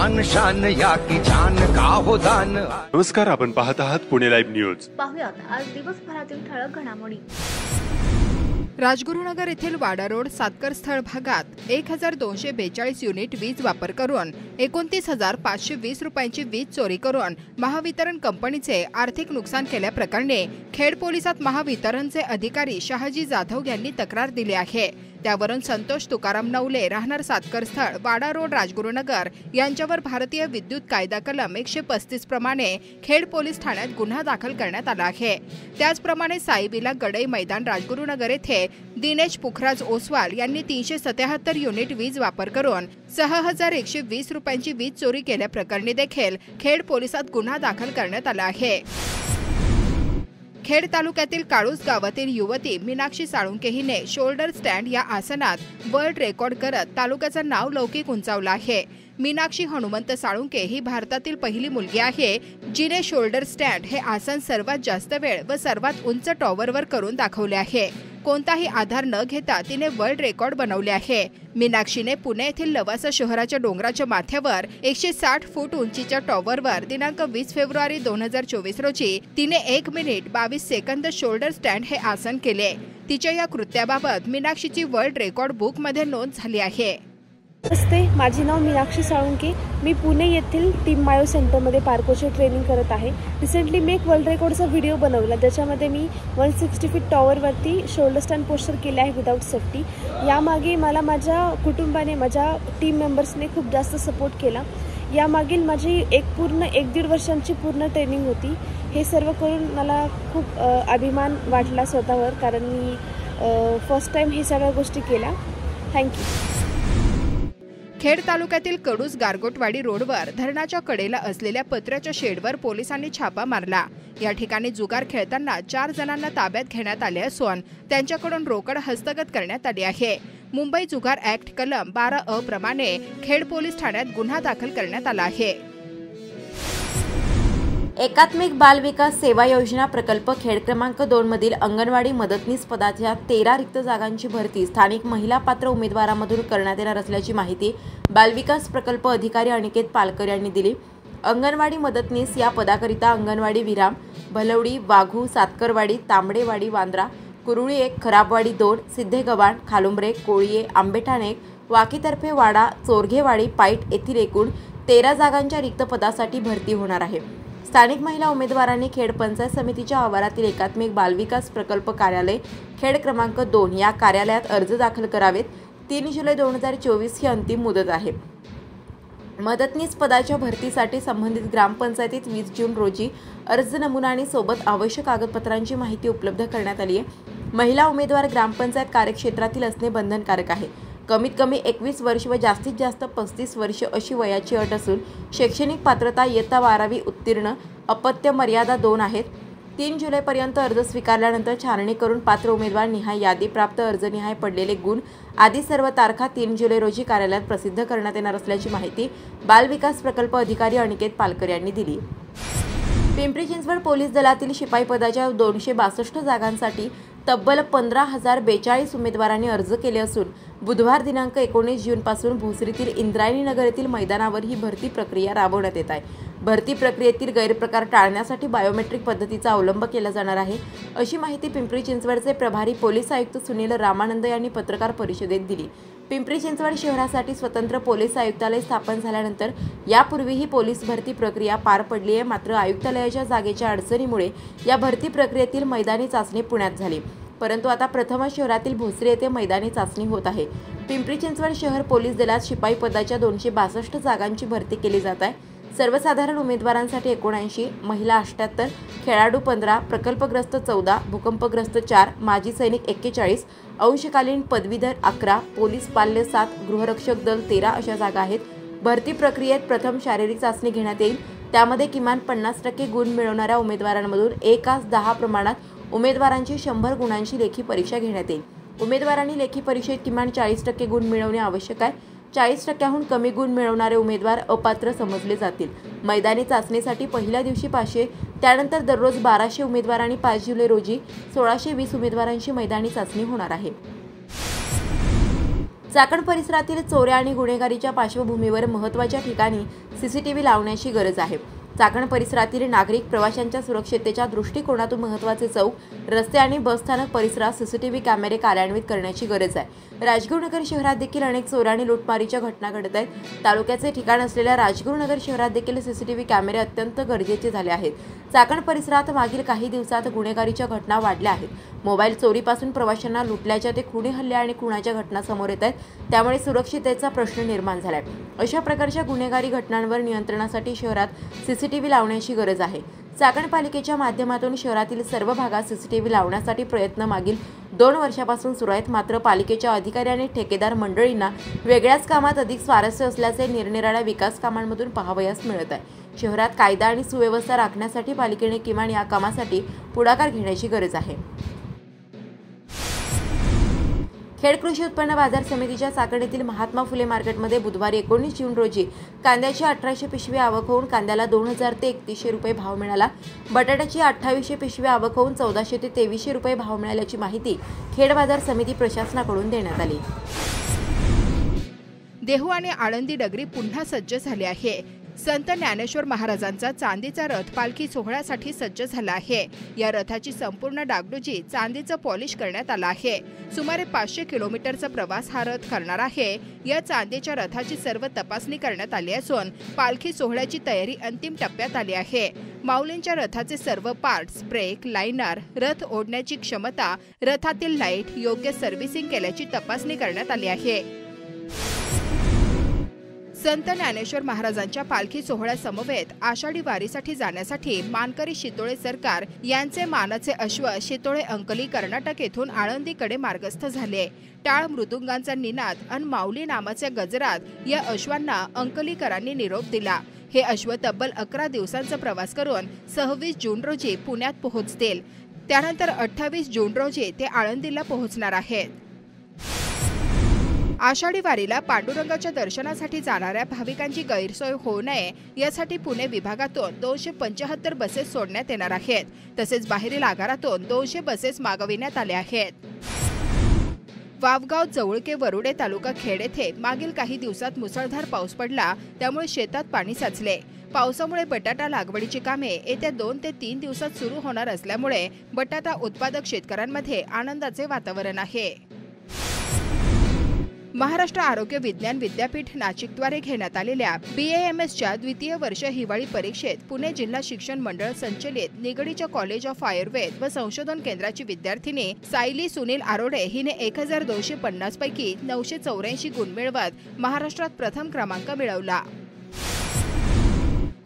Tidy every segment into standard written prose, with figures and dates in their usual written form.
आन शान या की जान का हो दान। नमस्कार, आपण पाहत आहात पुणे लाईव्ह न्यूज। पाहुयात आज दिवसभरातील ठळक घडामोडी। राजगुरुनगर येथील वाडा रोड सातकर स्थळ भागात 1242 युनिट वीज वापर करून 29,520 रुपयांची वीज चोरी करून महावितरण कंपनीचे आर्थिक नुकसान केल्याप्रकरणी खेड पोलिसात महावितरणचे अधिकारी शहाजी जाधव यांनी तक्रार दिली आहे। त्यावरून संतोष तुकाराम नवले राहणार सातकर स्थळ वाडा रोड राजगुरुनगर यांच्यावर भारतीय विद्युत कायदा कलम 135 प्रमाणे खेड पोलीस ठाण्यात गुन्हा दाखल करण्यात आला आहे। त्याचप्रमाणे साईबिला गडई मैदान राजगुरुनगर येथे दिनेश पुखराज ओसवाल यांनी 377 युनिट वीज वापर करून 6,120 रुपयांची वीज चोरी केल्याप्रकरणी देखील खेड पोलिसात गुन्हा दाखल करण्यात आला आहे। खेड तालुक्यातील काळूस गावातील युवती मीनाक्षी साळुंके हिने शोल्डर स्टँड या आसनात वर्ल्ड रेकॉर्ड करत तालुक्याचं नाव लौकिक उंचावलं आहे। मीनाक्षी हनुमंत साळुंके ही भारतातील पहिली मुलगी आहे जिने शोल्डर स्टँड हे आसन सर्वात जास्त वेळ व सर्वात उंच टॉवरवर करून दाखवले आहे। कोणताही आधार न घेता तिने वर्ल्ड रेकॉर्ड बनवले आहे। मीनाक्षीने पुणे येथील लवासा शहराच्या डोंगराच्या माथ्यावर 160 फूट उंचीच्या टॉवरवर दिनांक 20 फेब्रुवारी 2024 रोजी तिने 1 मिनिट 22 सेकंद शोल्डर स्टँड हे आसन केले। तिच्या या कृत्याबाबत मीनाक्षीची वर्ल्ड रेकॉर्ड बुक मध्ये नोंद झाली आहे। नमस्ते, माझे नाव मीनाक्षी साळुंके। मी पुणे येथील टीम मायो सेंटरमध्ये पार्कोचे ट्रेनिंग करत आहे। रिसेंटली मी एक वर्ल्ड रेकॉर्डचा व्हिडिओ बनवला ज्याच्यामध्ये मी 160 फीट टॉवरवरती शोल्डर स्टँड पोस्चर केले आहे विदाउट सेफ्टी। यामागे मला माझ्या कुटुंबाने, माझ्या टीम मेंबर्सने खूप जास्त सपोर्ट केला। यामागील माझी एक 1.5 वर्षांची पूर्ण ट्रेनिंग होती। हे सर्व करून मला खूप अभिमान वाटला स्वतःवर, कारण मी फर्स्ट टाइम हे सगळ्या गोष्टी केल्या। थँक्यू। खेड तालुक्यातील कडूस गारगोटवाडी रोडवर धरणाच्या कडेला असलेल्या पत्र्याच्या शेडवर पोलिसांनी छापा मारला। या ठिकाणी जुगार खेळताना 4 जणांना ताब्यात घेण्यात आले असून त्यांच्याकडून रोकड हस्तगत करण्यात आली आहे। मुंबई जुगार ऍक्ट कलम 12A प्रमाणे खेड पोलीस ठाण्यात गुन्हा दाखल करण्यात आला आहे। एकात्मिक बाल विकास सेवा योजना प्रकल्प खेड क्रमांक 2 मधील अंगणवाडी मदतनीस पदाच्या 13 रिक्त जागांची भरती स्थानिक महिला पात्र उमेदवारांमधून करण्यात येणार असल्याची माहिती बालविकास प्रकल्प अधिकारी अनिकेत पालकर यांनी दिली। अंगणवाडी मदतनीस या पदाकरिता अंगणवाडी विराम, भलवडी, वाघू, सातकरवाडी, तांबडेवाडी, वांद्रा, कुरुळी 1, खराबवाडी 2, सिद्धेगव्हाण, खालुंबरे, कोळीये, आंबेठाण 1, वाकीतर्फे वाडा, चोरघेवाडी, पाईट येथील एकूण 13 जागांच्या रिक्त पदासाठी भरती होणार आहे। स्थानिक महिला उमेदवारांनी खेड पंचायत समितीच्या आवारातील एकात्मिक बालविकास प्रकल्प कार्यालय खेड क्रमांक 2 या कार्यालयात अर्ज दाखल करावेत। 3 जुलै 2024 ही अंतिम मुदत आहे। मदतनीस पदाच्या भरतीसाठी संबंधित ग्रामपंचायतीत 20 जून रोजी अर्ज नमुना आणि सोबत आवश्यक कागदपत्रांची माहिती उपलब्ध करण्यात आली आहे। महिला उमेदवार ग्रामपंचायत कार्यक्षेत्रातील असणे बंधनकारक आहे। कमीत कमी 21 वर्ष व जास्तीत जास्त 35 वर्ष अशी वयाची अट असून शैक्षणिक पात्रता इयत्ता 12वी उत्तीर्ण, अपत्य मर्यादा 2 आहेत। 3 जुलैपर्यंत अर्ज स्वीकारल्यानंतर छाननी करून पात्र उमेदवार निहाय यादी, प्राप्त अर्जनिहाय पडलेले गुण आदी सर्व तारखा 3 जुलै रोजी कार्यालयात प्रसिद्ध करण्यात येणार असल्याची माहिती बालविकास प्रकल्प अधिकारी अनिकेत पालकर यांनी दिली। पिंपरी चिंचवड पोलीस दलातील शिपाई पदाच्या 262 जागांसाठी तब्बल 15,042 उमेदवारांनी अर्ज केले असून बुधवार दिनांक 19 जूनपासून भोसरीतील इंद्रायणी नगर येथील मैदानावर ही भरती प्रक्रिया राबवण्यात येत आहे। भरती प्रक्रियेतील गैरप्रकार टाळण्यासाठी बायोमेट्रिक पद्धतीचा अवलंब केला जाणार आहे, अशी माहिती पिंपरी चिंचवडचे प्रभारी पोलीस आयुक्त सुनील रामानंद यांनी पत्रकार परिषदेत दिली। पिंपरी चिंचवड शहरासाठी स्वतंत्र पोलीस आयुक्तालय स्थापन झाल्यानंतर यापूर्वीही पोलीस भरती प्रक्रिया पार पडली आहे। मात्र आयुक्तालयाच्या जागेच्या अडचणीमुळे या भरती प्रक्रियेतील मैदानी चाचणी पुण्यात झाली, परंतु आता प्रथमच शहरातील भोसरी येथे मैदानी चाचणी होत आहे। पिंपरी चिंचवड शहर पोलीस दलात शिपाई पदाच्या 262 जागांची भरती केली जात आहे। सर्वसाधारण उमेदवारांसाठी 79, महिला 78, खेळाडू 15, प्रकल्पग्रस्त 14, भूकंपग्रस्त 4, माजी सैनिक 41, अंशकालीन पदवीधर 11, पोलीस पाल्य 7, गृहरक्षक दल 13 अशा जागा आहेत। भरती प्रक्रियेत प्रथम शारीरिक चाचणी घेण्यात येईल। त्यामध्ये किमान 50% गुण मिळवणाऱ्या उमेदवारांमधून 1:10 प्रमाणात उमेदवारांची 100 गुणांची लेखी परीक्षा घेण्यात येईल। उमेदवारांनी लेखी परीक्षेत किमान 40% गुण मिळवणे आवश्यक आहे। 40%हून कमी गुण मिळवणारे उमेदवार अपात्र समजले जातील। मैदानी चाचणीसाठी पहिल्या दिवशी 500, त्यानंतर दररोज 1200 उमेदवार आणि 5 जुलै रोजी 1620 उमेदवारांची मैदानी चाचणी होणार आहे। चाकण परिसरातील चोऱ्या आणि गुन्हेगारीच्या पार्श्वभूमीवर महत्त्वाच्या ठिकाणी सीसीटीव्ही लावण्याची गरज आहे. चाकण परिसरातील नागरिक प्रवाशांच्या सुरक्षिततेच्या दृष्टिकोनातून महत्त्वाचे चौक, रस्ते आणि बसस्थानक परिसरात सीसीटीव्ही कॅमेरे कार्यान्वित करण्याची गरज आहे. राजगुरुनगर शहरात देखील अनेक चोऱ्या आणि लूटमारीच्या घटना घडत आहेत. तालुक्याचे ठिकाण असलेल्या राजगुरुनगर शहरात देखील सीसीटीव्ही कॅमेरे अत्यंत गरजेचे झाले आहेत. चाकण परिसरात मागील काही दिवसात गुन्हेगारीच्या घटना वाढल्या आहेत. मोबाईल चोरीपासून प्रवाशांना लुटल्याच्या ते खुनी हल्ले आणि खुनाच्या घटना समोर येत आहेत. त्यामुळे सुरक्षिततेचा प्रश्न निर्माण झालाय. अशा प्रकारच्या गुन्हेगारी घटनांवर नियंत्रणासाठी शहरात सीसीटीव्ही लावण्याची गरज आहे. चाकण पालिकेच्या माध्यमातून शहरातील सर्व भागात सीसीटीव्ही लावण्यासाठी प्रयत्न मागील 2 वर्षापासून सुरू आहेत. मात्र पालिकेच्या अधिकारी आणि ठेकेदार मंडळींना वेगळ्याच कामात अधिक स्वारस्य असल्याचे निरनिराळ्या विकास कामांमधून पाहावयास मिळत आहे. शहरात कायदा आणि सुव्यवस्था राखण्यासाठी पालिकेने किमान या कामासाठी पुढाकार घेण्याची गरज आहे. खेड कृषी उत्पन्न बाजार समितीच्या चाकण येथील महात्मा फुले मार्केटमध्ये बुधवारी 19 जून रोजी कांद्याची 1800 पिशवी आवक होऊन कांद्याला 2000 ते 3100 रुपये भाव मिळाला. बटाट्याची 2800 पिशवी आवक होऊन 1400 ते 2300 रुपये भाव मिळाल्याची माहिती खेड बाजार समिती प्रशासनाकडून देण्यात आली. देहू आणि आळंदी नगरी पुन्हा सज्ज झाली आहे. संत ज्ञानेश्वर महाराजांचा चांदीचा रथ पालखी सोहळ्यासाठी सज्ज झाला आहे. या रथाची संपूर्ण डागडुजी चांदीचं पॉलिश करण्यात आलं आहे. सुमारे 500 किलोमीटरचा प्रवास हा रथ करणार आहे. या चांदीच्या रथाची सर्व तपासणी करण्यात आली असून पालखी सोहळ्याची तयारी अंतिम टप्प्यात आली आहे. माऊलींच्या रथाचे सर्व पार्ट्स, ब्रेक, लाइनर, रथ ओढण्याची क्षमता, रथातील लाईट योग्य सर्व्हिसिंग केल्याची तपासणी करण्यात आली आहे. संत ज्ञानेश्वर महाराजांच्या पालखी सोहळ्यासमवेत आषाढी वारीसाठी जाण्यासाठी मानकरी शितोळे सरकार यांचे मानाचे अश्व शितोळे अंकली कर्नाटक येथून आळंदीकडे मार्गस्थ झाले. टाळ मृदुंगांचा निनाद अन माऊली नामाच्या गजरात या अश्वांना अंकलीकरांनी निरोप दिला. हे अश्व तब्बल 11 दिवसांचा प्रवास करून 26 जून रोजी पुण्यात पोहोचतील. त्यानंतर 28 जून रोजी ते आळंदीला पोहोचणार आहेत. आषाढी वारीला पांडुरंगाच्या दर्शनासाठी जाणाऱ्या भाविकांची गैरसोय होऊ नये यासाठी पुणे विभागातून 275 बसेस सोडण्यात येणार आहेत. तसेच बाहेरील आगारातून 200 बसेस मागविण्यात आल्या आहेत. वावगाव, जवळके, वरुडे तालुका खेड येथे मागील काही दिवसात मुसळधार पाऊस पडला. त्यामुळे शेतात पाणी साचले. पावसामुळे बटाटा लागवडीची कामे येत्या 2 ते 3 दिवसात सुरू होणार असल्यामुळे बटाटा उत्पादक शेतकऱ्यांमध्ये आनंदाचे वातावरण आहे. महाराष्ट्र आरोग्य विज्ञान विद्यापीठ नाशिकद्वारे घेण्यात आलेल्या BAMSच्या द्वितीय वर्ष हिवाळी परीक्षेत पुणे जिल्हा शिक्षण मंडळ संचलित निगडीच्या कॉलेज ऑफ आयुर्वेद व संशोधन केंद्राची विद्यार्थिनी सायली सुनील आरोडे हिने 1250 पैकी 984 गुण मिळवत महाराष्ट्रात प्रथम क्रमांक मिळवला.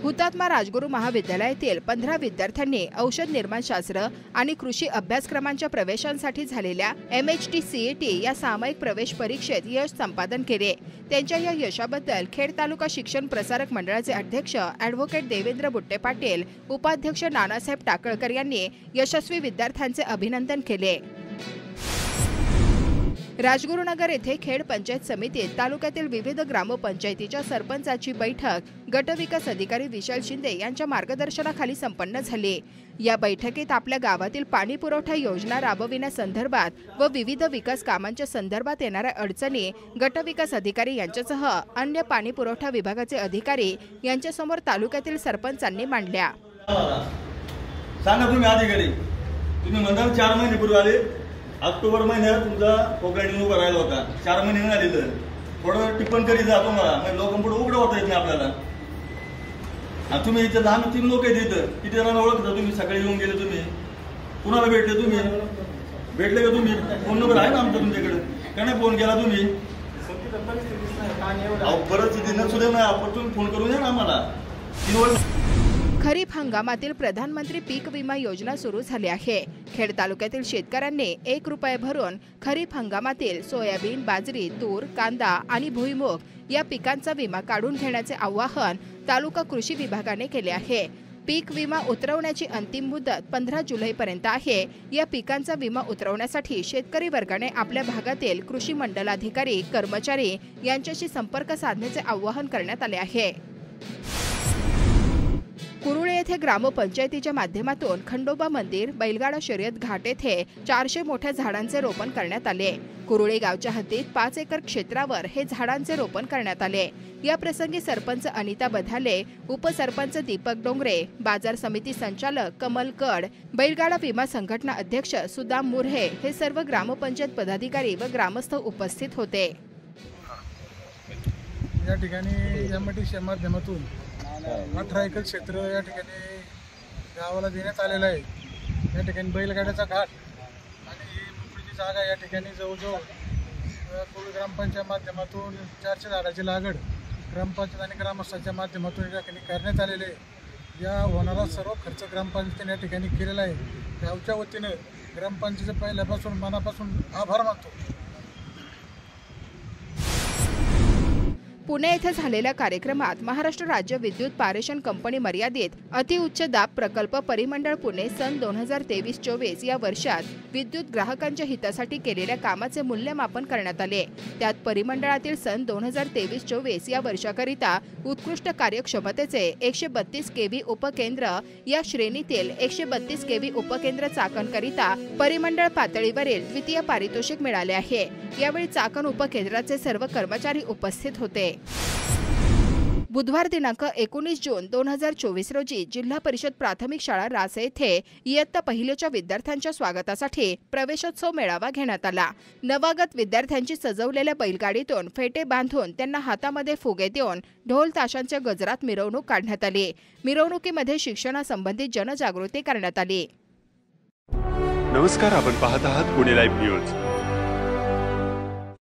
हुतात्मा राजगुरू महाविद्यालयातील 15 विद्यार्थ्यांनी औषध निर्माणशास्त्र आणि कृषी अभ्यासक्रमांच्या प्रवेशांसाठी झालेल्या MHT CET या सामायिक प्रवेश परीक्षेत यश संपादन केले. त्यांच्या या यशाबद्दल खेड तालुका शिक्षण प्रसारक मंडळाचे अध्यक्ष ॲडव्होकेट देवेंद्र बुट्टे पाटील, उपाध्यक्ष नानासाहेब टाकळकर यांनी यशस्वी विद्यार्थ्यांचे अभिनंदन केले. राजगुरुनगर येथे खेड पंचायत समितीत तालुक्यातील विविध ग्रामपंचायतीच्या सरपंचाची बैठक गटविकास अधिकारी विशाल शिंदे यांच्या मार्गदर्शनाखाली संपन्न झाली. या बैठकीत आपल्या गावातील पाणी पुरवठा योजना राबविण्यासंदर्भात व विविध विकास कामांच्या संदर्भात येणाऱ्या अडचणी गटविकास अधिकारी यांच्यासह अन्य पाणी पुरवठा विभागाचे अधिकारी यांच्यासमोर तालुक्यातील सरपंचांनी मांडल्या. तुम्ही म्हणता 4 महिन्यापूर्वी आले, ऑक्टोबर महिन्यात तुमचा कोकणी उभा राहिला होता. 4 महिने नाही आले तर थोडं टिप्पण करीत जा तुम्हाला. लोकांपुढे उघडं होता येत नाही आपल्याला. आणि तुम्ही इथं 3 लोक आहेत इथं. किती जणांना ओळखता तुम्ही? सकाळी येऊन गेले तुम्ही. कुणाला भेटले तुम्ही? भेटले का तुम्ही? फोन नंबर आहे ना आमचा तुमच्याकडे? का नाही फोन केला तुम्ही? परिस्थिती नसू दे ना, आपण तुम्ही फोन करून द्या ना आम्हाला. खरीप हंगामातील प्रधानमंत्री पीक विमा योजना सुरू झाली आहे. खेड तालुक्यातील शेतकऱ्यांनी 1 रुपये भरून खरीप हंगामातील सोयाबीन, बाजरी, तूर, कांदा आणि भुईमूग या पिकांचा विमा काढून घेण्याचे आवाहन तालुका कृषी विभागाने केले आहे. पीक विमा उतरवण्याची अंतिम मुदत 15 जुलैपर्यंत आहे. या पिकांचा विमा उतरवण्यासाठी शेतकरी वर्गाने आपल्या भागातील कृषी मंडलाधिकारी, कर्मचारी यांच्याशी संपर्क साधण्याचे आवाहन करण्यात आले आहे. कुरुळे येथे ग्रामपंचायतीच्या माध्यमातून खंडोबा मंदिर, बैलगाडा शर्यत घाट येथे 400 मोठ्या झाडांचे रोपण करण्यात आले। कुरुळे गावच्या हद्दीत 5 एकर क्षेत्रावर हे झाडांचे रोपण करण्यात आले। या प्रसंगी सरपंच अनिता बधाले, उपसरपंच दीपक डोंगरे, बाजार समिती संचालक कमल कड, बैलगाडा विमा संघटना अध्यक्ष सुदाम मुर्हे हे सर्व ग्रामपंचायत पदाधिकारी व ग्रामस्थ उपस्थित होते। या ठिकाणी एमआयडीसीच्या माध्यमातून 18 एकर क्षेत्र या ठिकाणी गावाला देण्यात आलेलं आहे। या ठिकाणी बैलगाड्याचा घाट आणि मोकळी जागा या ठिकाणी जवळजवळ कुरुळे ग्रामपंचायत माध्यमातून 400 झाडाची लागवड ग्रामपंचायत आणि ग्रामस्थांच्या माध्यमातून या ठिकाणी करण्यात आलेले आहे। या होणारा सर्व खर्च ग्रामपंचायतीने या ठिकाणी केलेला आहे। गावच्या वतीनं ग्रामपंचायतीचे पहिल्यापासून मनापासून आभार मानतो। पुणे येथे झालेल्या कार्यक्रमात महाराष्ट्र राज्य विद्युत पारेषण कंपनी मर्यादित अतिउच्च दाब प्रकल्प परिमंडळ पुणे सन 2023-24 या वर्षात विद्युत ग्राहकांच्या हितासाठी केलेल्या कामाचे मूल्यमापन करण्यात आले। त्यात परिमंडळातील सन 2023-24 या वर्षाकरिता उत्कृष्ट कार्यक्षमतेचे 132 केव्ही उपकेंद्र या श्रेणीतील 132 केव्ही उपकेंद्र चाकणकरिता परिमंडळ पातळीवरील द्वितीय पारितोषिक मिळाले आहे। यावेळी चाकण उपकेंद्राचे सर्व कर्मचारी उपस्थित होते। बुधवार दिनांक 19 जून 2024 रोजी जिल्हा परिषद प्राथमिक शाळा रासे येथे इयत्ता पहिलीच्या विद्यार्थ्यांच्या स्वागतासाठी प्रवेशोत्सव मेळावा घेण्यात आला। नवागत विद्यार्थ्यांची सजवलेल्या बैलगाडीतून फेटे बांधून त्यांना हातामध्ये फुगे देऊन ढोल ताशांच्या गजरात मिरवणूक काढण्यात आली। मिरवणुकीमध्ये शिक्षणासंबंधी जनजागृती करण्यात आली। नमस्कार, आपण पाहत आहात पुणे लाईव्ह न्यूज।